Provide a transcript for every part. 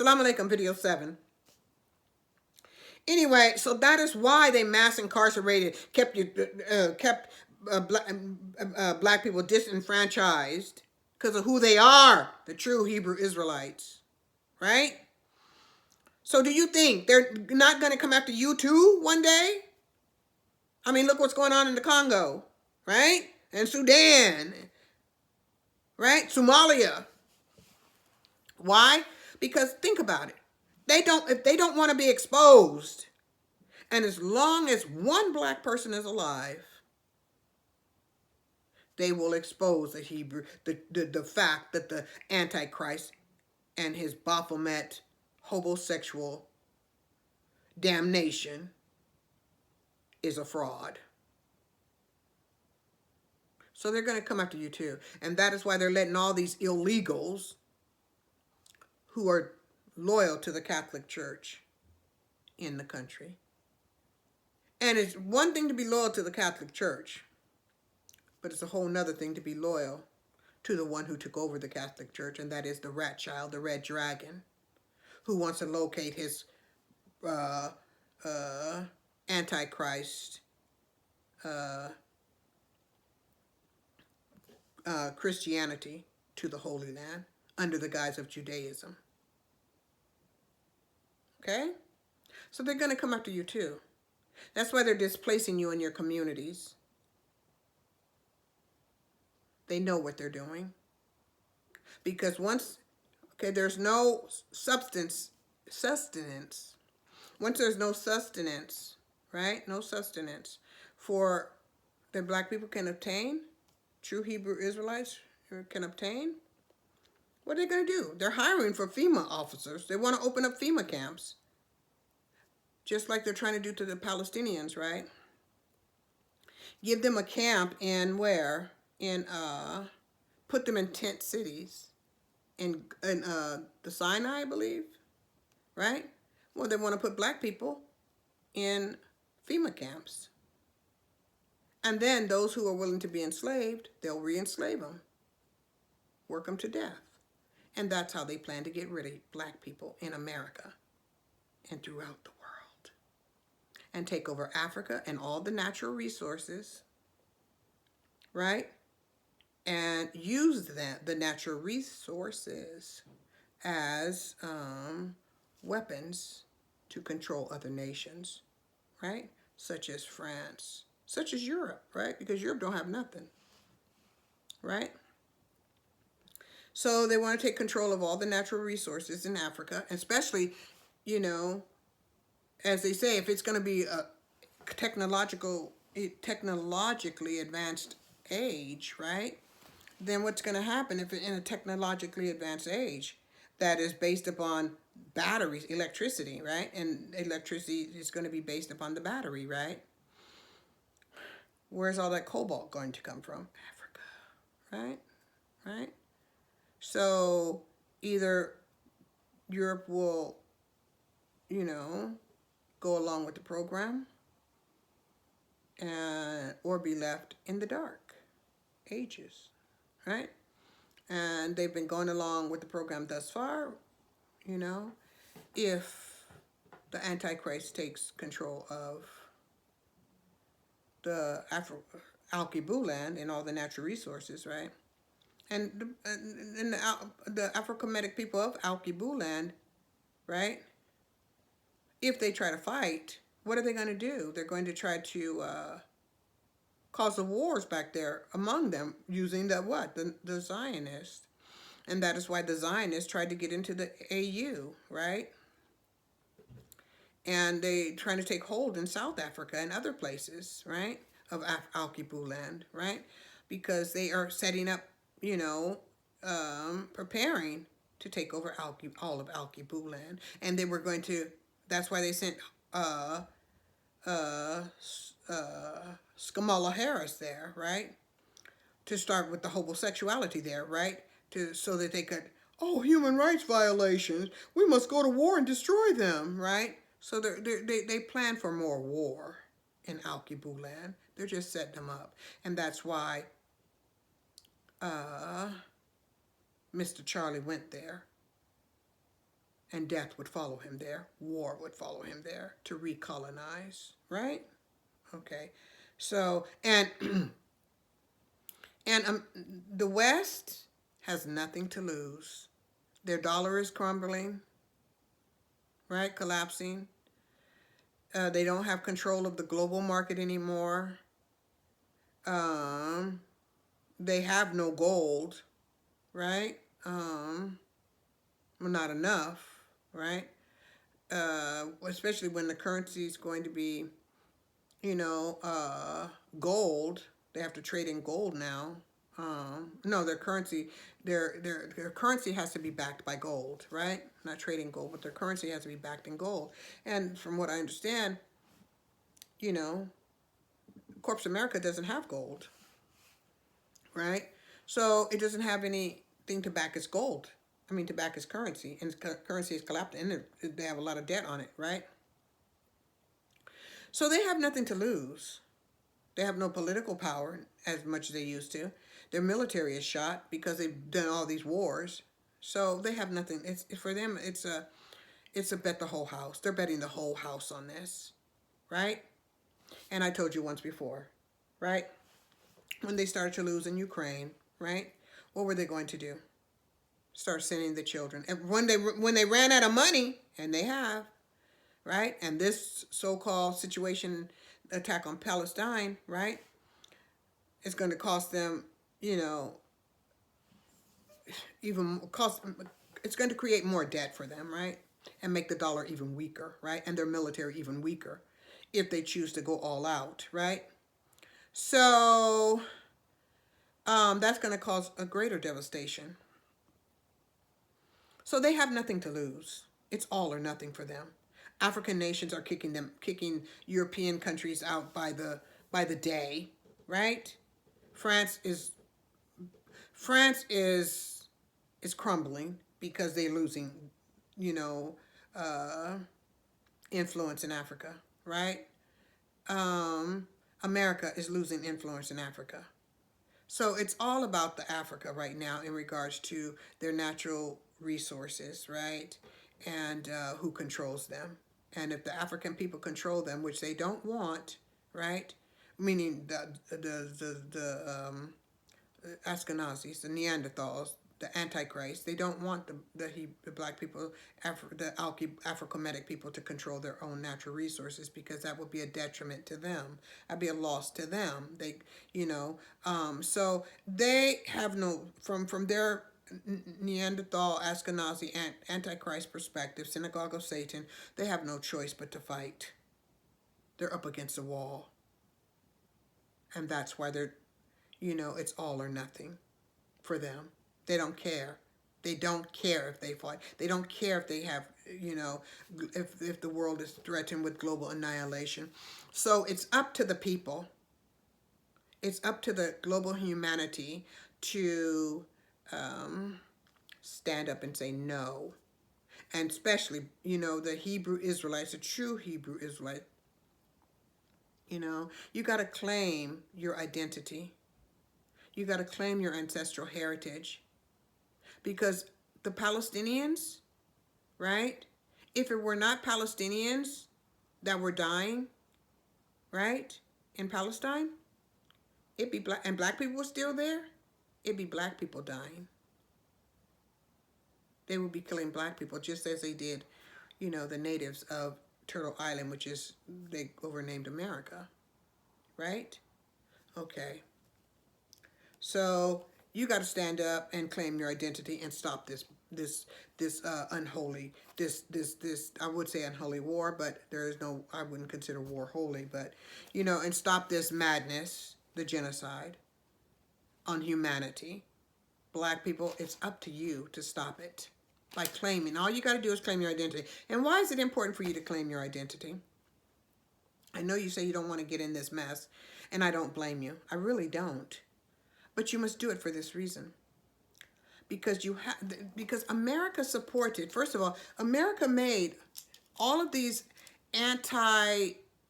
Salaam alaikum, video 7. Anyway, so that is why they mass incarcerated, kept black people disenfranchised because of who they are, the true Hebrew Israelites, right? So do you think they're not going to come after you too one day? I mean, look what's going on in the Congo, right? And Sudan, right? Somalia. Why? Because think about it. If they don't want to be exposed, and as long as one black person is alive, they will expose the fact that the Antichrist and his Baphomet homosexual damnation is a fraud. So they're going to come after you too. And that is why they're letting all these illegals who are loyal to the Catholic Church in the country. And it's one thing to be loyal to the Catholic Church, but it's a whole nother thing to be loyal to the one who took over the Catholic Church, and that is the rat child, the red dragon, who wants to locate his Antichrist Christianity to the Holy Land under the guise of Judaism. Okay? So they're going to come after you too. That's why they're displacing you in your communities. They know what they're doing. Because there's no sustenance. Once there's no sustenance, right? No sustenance for that black people can obtain, true Hebrew Israelites can obtain, what are they going to do? They're hiring for FEMA officers. They want to open up FEMA camps. Just like they're trying to do to the Palestinians, right? Give them a camp in where? Put them in tent cities in the Sinai, I believe, right? Well, they want to put black people in FEMA camps. And then those who are willing to be enslaved, they'll re-enslave them, work them to death. And that's how they plan to get rid of black people in America and throughout the world. And take over Africa and all the natural resources, right? And use the natural resources as weapons to control other nations, right? Such as France, such as Europe, right? Because Europe don't have nothing, right? So they want to take control of all the natural resources in Africa, especially, as they say, if it's going to be a technologically advanced age, right? Then what's going to happen if in a technologically advanced age that is based upon batteries, electricity, right? And electricity is going to be based upon the battery, right? Where's all that cobalt going to come from? Africa, right? So either Europe will, go along with the program or be left in the dark ages, right? And they've been going along with the program thus far, if the Antichrist takes control of the Al-Kibu land and all the natural resources, right? And the Afro-Kemetic people of Al-Kibu land, right? If they try to fight, what are they going to do? They're going to try to cause the wars back there among them using the Zionists. And that is why the Zionists tried to get into the AU, right? And they trying to take hold in South Africa and other places, right? Of Al-Kibu land, right? Because they are setting up, preparing to take over all of Al-Kibu land. And they were going to, that's why they sent Kamala Harris there, right? To start with the homosexuality there, right? So that they could, human rights violations, we must go to war and destroy them, right? So they plan for more war in Al-Kibu land. They're just setting them up. And that's why Mr. Charlie went there And death would follow him there. War would follow him there to recolonize, right? Okay. So, and and the West has nothing to lose. Their dollar is crumbling, right? Collapsing. They don't have control of the global market anymore. They have no gold, right? Well, not enough, right? Especially when the currency is going to be, gold. They have to trade in gold now. No, their currency has to be backed by gold, right? Not trading gold, but their currency has to be backed in gold. And from what I understand, Corpus America doesn't have gold, right? So it doesn't have anything to back its gold. I mean, to back its currency, and its currency is collapsed, and they have a lot of debt on it, right? So they have nothing to lose. They have no political power as much as they used to. Their military is shot because they've done all these wars. So they have nothing. It's for them. It's a bet the whole house. They're betting the whole house on this, right? And I told you once before, right? When they started to lose in Ukraine, right? What were they going to do? Start sending the children. And when they ran out of money, and they have, right? And this so-called situation, attack on Palestine, right? It's going to cost them, even cost. It's going to create more debt for them, right? And make the dollar even weaker, right? And their military even weaker, if they choose to go all out, right? So that's going to cause a greater devastation. So they have nothing to lose. It's all or nothing for them. African nations are kicking European countries out by the day, right? France is crumbling because they're losing, influence in Africa, right? America is losing influence in Africa. So it's all about the Africa right now in regards to their natural resources, right? And who controls them. And if the African people control them, which they don't want, right? Meaning the Ashkenazis, the Neanderthals, the Antichrist, they don't want the black people, the Afro-Kemetic people to control their own natural resources, because that would be a detriment to them. That'd be a loss to them. So they have no, from their Neanderthal, Ashkenazi, and Antichrist perspective, synagogue of Satan, they have no choice but to fight. They're up against a wall. And that's why it's all or nothing for them. They don't care. They don't care if they fight. They don't care if they have, if the world is threatened with global annihilation. So it's up to the people. It's up to the global humanity to stand up and say no. And especially, the Hebrew Israelites, the true Hebrew Israelite, you got to claim your identity. You got to claim your ancestral heritage. Because the Palestinians, right? If it were not Palestinians that were dying, right, in Palestine, it'd be black, and black people were still there, it'd be black people dying. They would be killing black people just as they did, the natives of Turtle Island, which is, they overnamed America, right? Okay. So you got to stand up and claim your identity and stop this unholy, I would say unholy war, but I wouldn't consider war holy, but, and stop this madness, the genocide on humanity. Black people, it's up to you to stop it by claiming. All you got to do is claim your identity. And why is it important for you to claim your identity? I know you say you don't want to get in this mess, and I don't blame you. I really don't. But you must do it for this reason. Because America supported, first of all, America made all of these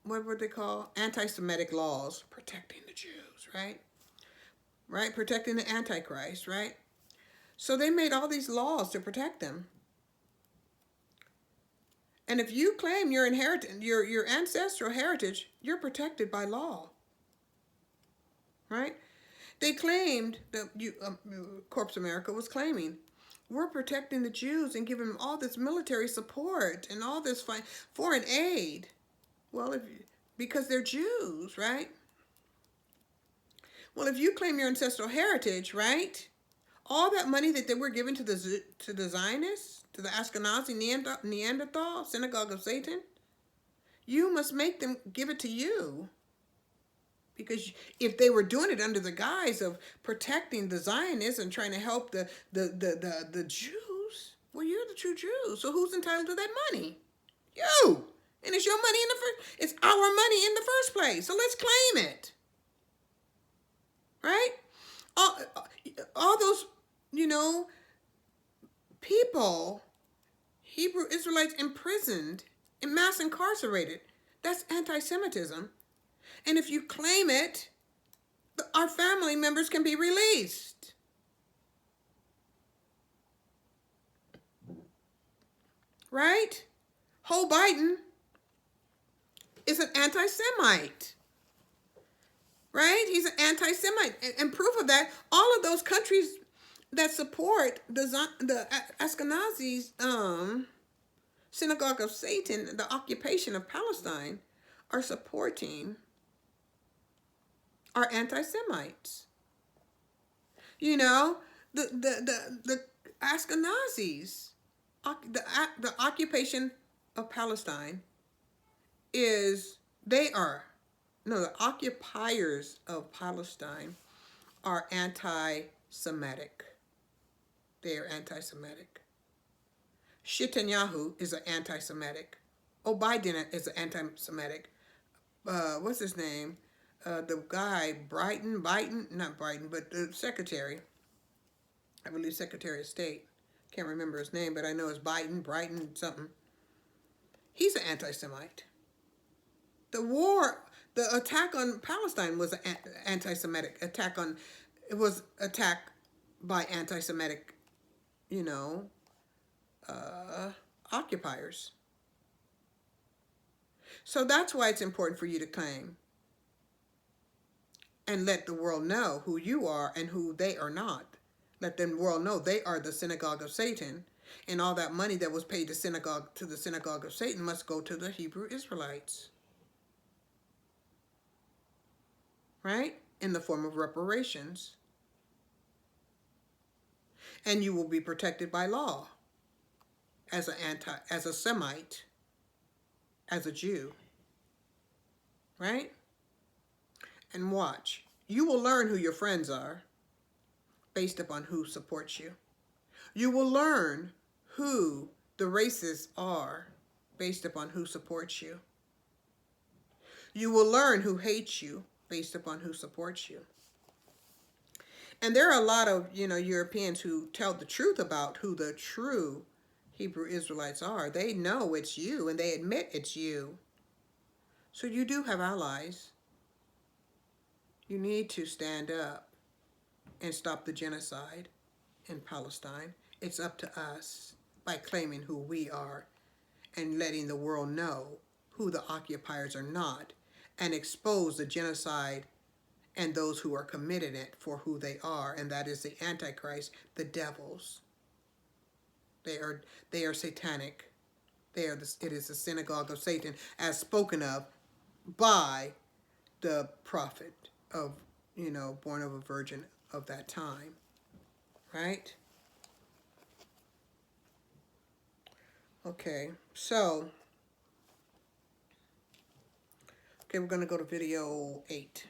what were they called? Anti-Semitic laws protecting the Jews, right? Right? Protecting the Antichrist, right? So they made all these laws to protect them. And if you claim your inheritance, your ancestral heritage, you're protected by law. Right? They claimed that Corpse America was claiming, we're protecting the Jews and giving them all this military support and all this foreign aid. Well, because they're Jews, right? Well, if you claim your ancestral heritage, right? All that money that they were given to the Zionists, to the Ashkenazi Neanderthal synagogue of Satan, you must make them give it to you. Because if they were doing it under the guise of protecting the Zionists and trying to help the Jews, well, you're the true Jews. So who's entitled to that money? You. And it's your money it's our money in the first place. So let's claim it. Right? All those, people, Hebrew Israelites imprisoned and mass incarcerated. That's anti-Semitism. And if you claim it, our family members can be released. Right? Joe Biden is an anti-Semite. Right? He's an anti-Semite. And proof of that, all of those countries that support the Ashkenazi synagogue of Satan, the occupation of Palestine, are supporting are anti-Semites. The Ashkenazis, the occupation of Palestine the occupiers of Palestine are anti-Semitic. They are anti-Semitic. Netanyahu is an anti-Semitic. Biden is an anti-Semitic. What's his name? The guy, not Biden, but the secretary, I believe Secretary of State. Can't remember his name, but I know it's Brighton, something. He's an anti-Semite. The attack on Palestine was an anti-Semitic attack it was attacked by anti-Semitic, occupiers. So that's why it's important for you to claim and let the world know who you are and who they are not. Let the world know they are the synagogue of Satan, and all that money that was paid to the synagogue of Satan must go to the Hebrew Israelites. Right? In the form of reparations. And you will be protected by law as a Semite, as a Jew. Right? And watch. You will learn who your friends are based upon who supports you. You will learn who the racists are based upon who supports you. You will learn who hates you based upon who supports you. And there are a lot of, Europeans who tell the truth about who the true Hebrew Israelites are. They know it's you and they admit it's you. So you do have allies. You need to stand up and stop the genocide in Palestine. It's up to us by claiming who we are and letting the world know who the occupiers are not and expose the genocide and those who are committing it for who they are, and that is the Antichrist, the devils. They are satanic. It is the synagogue of Satan, as spoken of by the prophet of, born of a virgin of that time. Right? Okay, so, we're going to go to video 8.